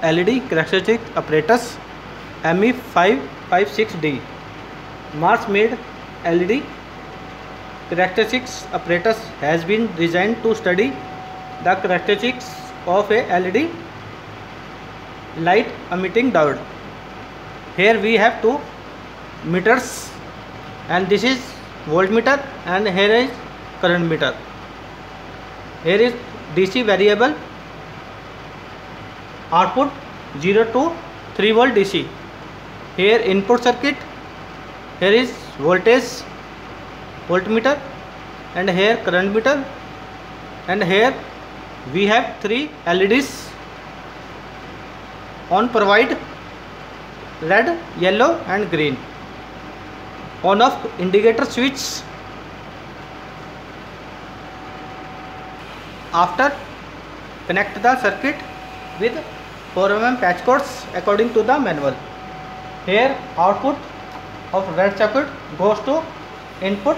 LED characteristic apparatus ME556D. Mars-made LED characteristics apparatus has been designed to study the characteristics of a LED light emitting diode. Here we have two meters, and this is voltmeter, and here is current meter. Here is DC variable output 0 to 3 volt DC. Here input circuit, here is voltage voltmeter, and here current meter, and here we have 3 LEDs on provide red, yellow and green. On off indicator switch. After connect the circuit with 4 mm patch cords according to the manual. Here output of red socket goes to input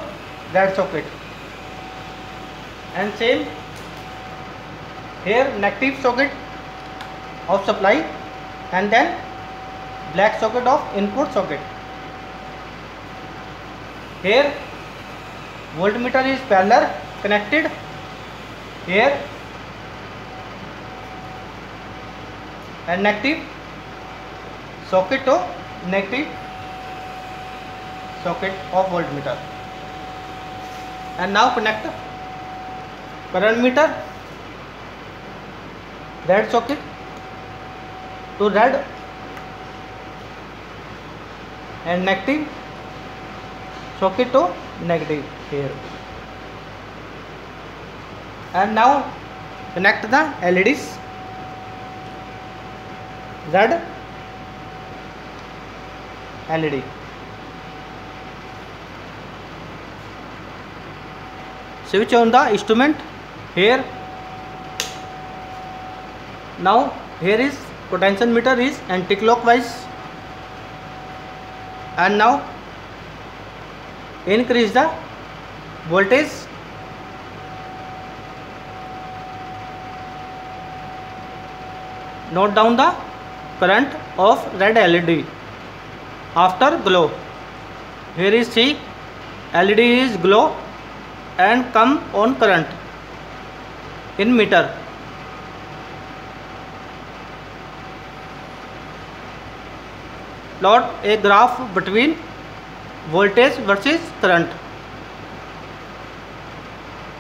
red socket, and same here negative socket of supply, and then black socket of input socket. Here voltmeter is parallel connected here, and negative socket to negative socket of voltmeter. And now connect current meter red socket to red and negative socket to negative here. And now connect the LEDs red LED. Switch on the instrument here. Now here is potentiometer is anti-clockwise, and now increase the voltage. Note down the current of red LED after glow. Here is see LED is glow and come on current in meter. Plot a graph between voltage versus current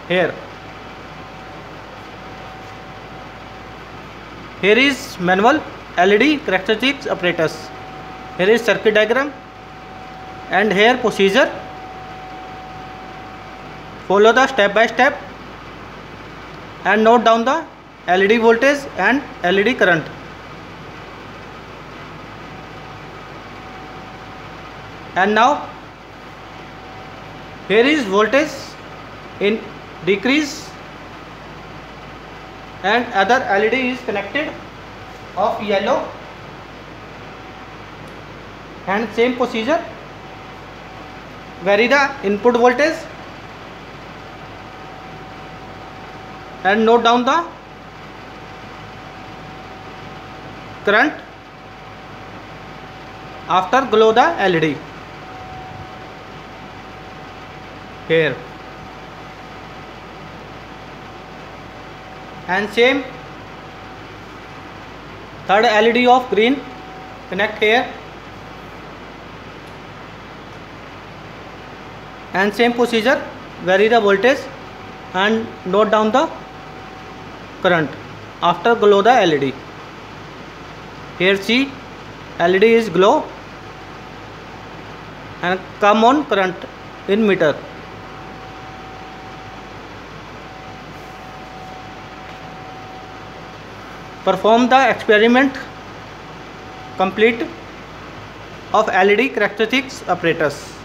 here. Here is manual LED characteristics apparatus. Here is circuit diagram, and here procedure. Follow the step by step and note down the LED voltage and LED current. And now here is voltage in decrease, and other LED is connected of yellow, and same procedure. Vary the input voltage and note down the current after glow the LED here. And same third LED of green connect here, and same procedure. Vary the voltage and note down the current after glow the LED. Here see LED is glow and come on current in meter. Perform the experiment complete of LED characteristics apparatus.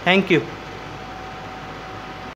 Thank you.